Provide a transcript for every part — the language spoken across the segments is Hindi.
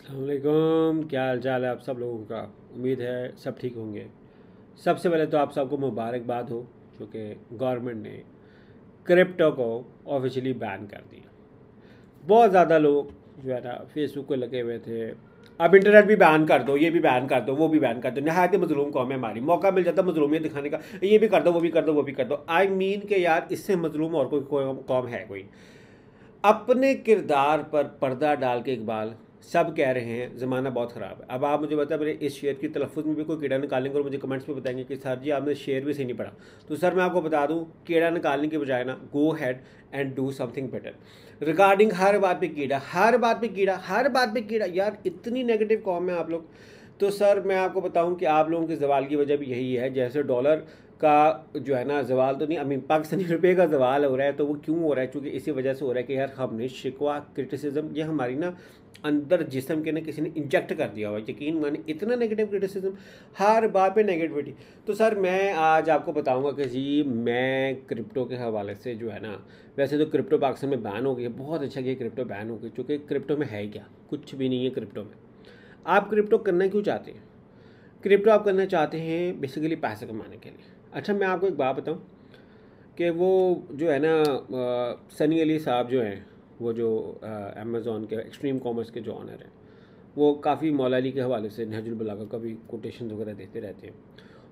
अस्सलामुअलैकुम, क्या हाल चाल है आप सब लोगों का। उम्मीद है सब ठीक होंगे। सबसे पहले तो आप सबको मुबारकबाद हो, क्योंकि गवर्नमेंट ने क्रिप्टो को ऑफिशियली बैन कर दिया। बहुत ज़्यादा लोग जो है ना फेसबुक पे लगे हुए थे, अब इंटरनेट भी बैन कर दो, ये भी बैन कर दो, वो भी बैन कर दो। नहायत मजलूम कौम है हमारी, मौका मिल जाता मजलूमियत दिखाने का, ये भी कर दो, वो भी कर दो, वो भी कर दो। आई मीन के यार, इससे मजलूम और कोई कौम है कोई। अपने किरदार पर पर्दा डाल के इकबाल सब कह रहे हैं ज़माना बहुत ख़राब है। अब आप मुझे बताएं, मेरे इस शेर की तलफ़ुज़ में भी कोई कीड़ा निकालेंगे और मुझे कमेंट्स में बताएंगे कि सर जी आपने शेर भी सही नहीं पढ़ा। तो सर मैं आपको बता दूं, कीड़ा निकालने के बजाय ना go ahead and do something better regarding हर बात पे कीड़ा, हर बात पे कीड़ा, हर बात पे कीड़ा। यार इतनी नेगेटिव कॉम है आप लोग। तो सर मैं आपको बताऊं कि आप लोगों के जवाल की वजह भी यही है। जैसे डॉलर का जो है ना जवाल तो नहीं, आई मीन पाकिस्तानी रुपये का जवाल हो रहा है, तो वो क्यों हो रहा है? क्योंकि इसी वजह से हो रहा है कि यार हमने शिकवा क्रिटिसिज्म ये हमारी ना अंदर जिस्म के ना किसी ने इंजेक्ट कर दिया हुआ है। यकीन माने इतना नेगेटिव क्रिटिसिज्म, हर बात पे नेगेटिविटी। तो सर मैं आज आपको बताऊंगा कि जी मैं क्रिप्टो के हवाले से जो है ना, वैसे तो क्रिप्टो पाकिस्तान में बैन हो गई है, बहुत अच्छा कि क्रिप्टो बैन हो गई, क्योंकि क्रिप्टो में है क्या, कुछ भी नहीं है क्रिप्टो में। आप क्रिप्टो करना क्यों चाहते हैं? क्रिप्टो आप करना चाहते हैं बेसिकली पैसे कमाने के लिए। अच्छा मैं आपको एक बात बताऊं कि वो जो है ना सनी अली साहब जो हैं, वो जो अमेज़ॉन के एक्सट्रीम कॉमर्स के जो ऑनर हैं, वो काफ़ी मौला अली के हवाले से नहजुल बलागा का भी कोटेशन वगैरह देते रहते हैं।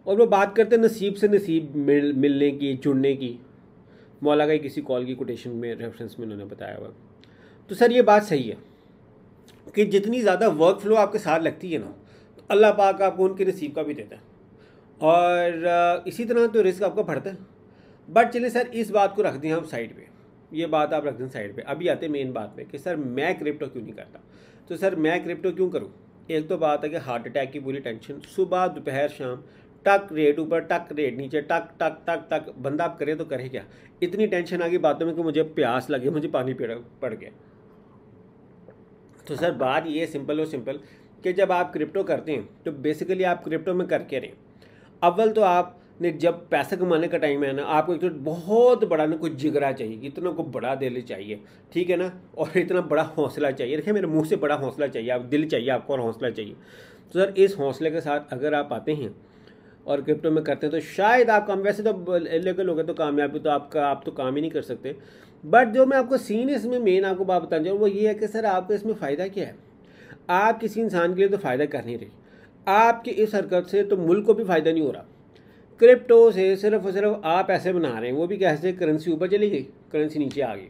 और वो बात करते हैं नसीब से नसीब मिलने की, जुड़ने की। मौला का ही किसी कॉल की कोटेशन में रेफरेंस में उन्होंने बताया हुआ। तो सर ये बात सही है कि जितनी ज़्यादा वर्क फ्लो आपके साथ लगती है ना, तो अल्लाह पाक आपको उनके नसीब का भी देता है। और इसी तरह तो रिस्क आपका बढ़ता है। बट चलिए सर इस बात को रख दें हम साइड पे, ये बात आप रख दें साइड पे। अभी आते हैं मेन बात पे कि सर मैं क्रिप्टो क्यों नहीं करता। तो सर मैं क्रिप्टो क्यों करूँ? एक तो बात है कि हार्ट अटैक की पूरी टेंशन, सुबह दोपहर शाम, टक रेट ऊपर, टक रेट नीचे, टक टक टक टक, बंदा आप करे तो करे क्या। इतनी टेंशन आ गई बातों में कि मुझे प्यास लगे, मुझे पानी पड़ गया। तो सर बात ये सिंपल और सिंपल कि जब आप क्रिप्टो करते हैं तो बेसिकली आप क्रिप्टो में करके रहें। अव्वल तो आपने जब पैसा कमाने का टाइम है ना, आपको एक तो बहुत बड़ा ना कुछ जिगरा चाहिए, इतना को बड़ा दिल चाहिए, ठीक है ना, और इतना बड़ा हौसला चाहिए। देखिए मेरे मुंह से बड़ा हौसला चाहिए, आप दिल चाहिए आपको और हौसला चाहिए। तो सर इस हौसले के साथ अगर आप आते हैं और क्रिप्टो में करते हैं तो शायद आप काम, वैसे तो लेकर लोग तो कामयाबी तो आपका, आप तो काम ही नहीं कर सकते। बट जो मैं आपको सीन इसमें मेन आपको बात बताना चाहूँ वो ये है कि सर आपको इसमें फ़ायदा क्या है। आप किसी इंसान के लिए तो फ़ायदा कर नहीं रहे, आपकी इस हरकत से तो मुल्क को भी फ़ायदा नहीं हो रहा। क्रिप्टो से सिर्फ और सिर्फ आप पैसे बना रहे हैं, वो भी कैसे? करेंसी ऊपर चली गई, करेंसी नीचे आ गई।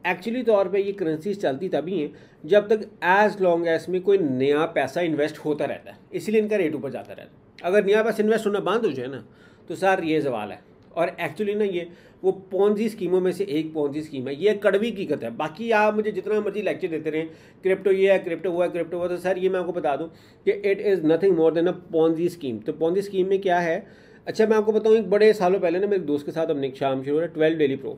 एक्चुअली तौर पे ये करेंसी चलती तभी हैं जब तक एज लॉन्ग एज में कोई नया पैसा इन्वेस्ट होता रहता है, इसलिए इनका रेट ऊपर जाता रहता है। अगर नया पैसा इन्वेस्ट होना बंद हो जाए ना, तो सर ये सवाल है। और एक्चुअली ना ये वो पोंजी स्कीमों में से एक पोंजी स्कीम है, ये कड़वी हकीकत है। बाकी आप मुझे जितना मर्जी लेक्चर देते रहें, क्रिप्टो ये है, क्रिप्टो वो है, क्रिप्टो वो, तो सर ये मैं आपको बता दूं कि it is nothing more than a Ponzi scheme. तो पोंजी स्कीम में क्या है? अच्छा मैं आपको बताऊं, एक बड़े सालों पहले ना मेरे दोस्त के साथ हमने एक शाम शुरू है 12 डेली प्रो,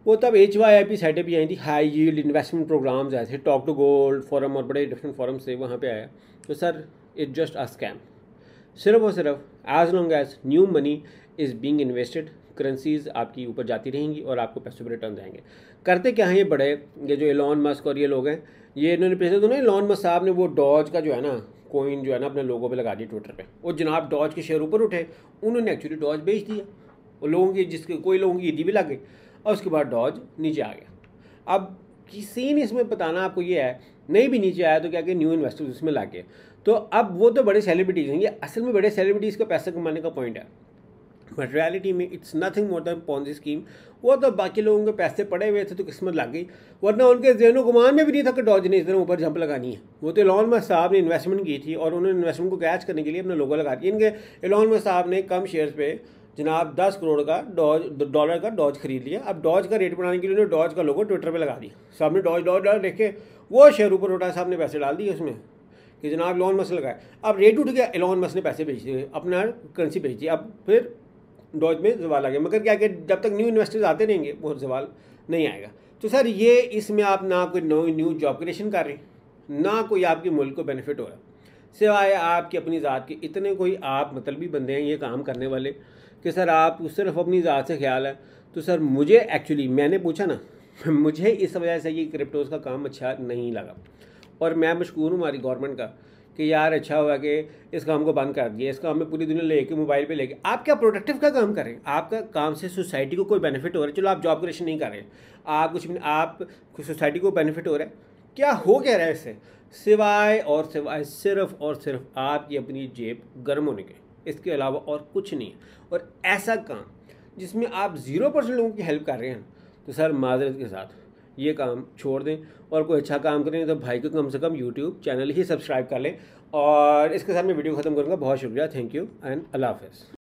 वो तब HYIP साइटें भी आई थी, हाई यील्ड इन्वेस्टमेंट प्रोग्राम्स आए थे, टॉक टू गोल्ड फोरम और बड़े डिफरेंट फोरम से वहाँ पे आया। तो sir it just a scam. सिर्फ और सिर्फ as long as new money is being invested, currencies आपकी ऊपर जाती रहेंगी और आपको पैसों पर रिटर्न आएंगे। करते क्या है ये बड़े, ये जो एलॉन मस्क और ये लोग हैं, ये इन्होंने पैसे तो नहीं, एलॉन मस्क साहब ने वो डॉज का जो है ना कोइन जो है ना अपने लोगों पे लगा दी ट्विटर पे, वो जनाब डॉज के शेयर ऊपर उठे, उन्होंने एक्चुअली डॉज बेच दिया। वो लोगों की जिसके कोई लोगों की ईदी भी लग गई और उसके बाद डॉज नीचे आ गया। अब सीन इसमें बताना आपको ये है, नहीं भी नीचे आया तो क्या कि न्यू इन्वेस्टर्स उसमें लग गए। तो अब वो तो बड़े सेलिब्रिटीज़ हैं, ये असल में बड़े सेलिब्रिटीज़ का पैसा कमाने का पॉइंट है। बट रियलिटी में it's nothing more than Ponzi scheme. वो तो बाकी लोगों के पैसे पड़े हुए थे तो किस्मत लग गई, वरना उनके ज़हनो गुमान में भी नहीं था कि डॉज ने इस तरह ऊपर जंप लगानी है। वो तो एलॉन मस्क साहब ने इन्वेस्टमेंट की थी और उन्होंने इन्वेस्टमेंट को कैच करने के लिए अपने लोगो लगा दिए। इनके एलॉन मस्क साहब ने कम शेयर्स पे जनाब 10 करोड़ का डॉलर का डॉज खरीद लिया। अब डॉज का रेट बढ़ाने के लिए उन्होंने डॉज का लोगो ट्विटर पर लगा दिया, सामने डॉज डॉज डॉज देख के वो शेयर ऊपर उठा, साहब ने पैसे डाल दिए उसमें कि जनाब एलॉन मस्क लगाए। अब रेट उठ गया, एलॉन मस्क ने पैसे भेज दिए, अपना करेंसी भेज दी, अब फिर डॉज में जवाल आ गया। मगर क्या कि जब तक न्यू इन्वेस्टर्स आते रहेंगे वो जवाल नहीं आएगा। तो सर ये इसमें आप ना कोई न्यू जॉब क्रिएशन कर रहे हैं, ना कोई आपके मुल्क को बेनिफिट हो रहा है, सिवाय आपकी अपनी ज़ात के। इतने कोई आप मतलबी बंदे हैं ये काम करने वाले कि सर आप सिर्फ अपनी ज़ात से ख्याल है। तो सर मुझे एक्चुअली मैंने पूछा ना मुझे इस वजह से ये क्रिप्टोज़ का काम अच्छा नहीं लगा। और मैं मशकूर हूँ हमारी गवर्नमेंट का कि यार अच्छा हुआ कि इस काम को बंद कर दिया, इस काम में पूरी दुनिया लेके मोबाइल पे लेके। आप क्या प्रोडक्टिव का काम कर रहे हैं? आपका काम से सोसाइटी को कोई बेनिफिट हो रहा है? चलो आप जॉब क्रिएशन नहीं कर रहे हैं, आप कुछ भी, आप सोसाइटी को बेनिफिट हो रहा है, क्या हो क्या रहा है इससे? सिवाय और सिवाय सिर्फ और सिर्फ आपकी अपनी जेब गर्म होने के, इसके अलावा और कुछ नहीं है। और ऐसा काम जिसमें आप 0% लोगों की हेल्प कर रहे हैं, तो सर माजरत के साथ ये काम छोड़ दें और कोई अच्छा काम करें तो भाई को कम से कम यूट्यूब चैनल ही सब्सक्राइब कर लें। और इसके साथ मैं वीडियो ख़त्म करूँगा। बहुत शुक्रिया, थैंक यू एंड अल्लाह हाफ़िज़।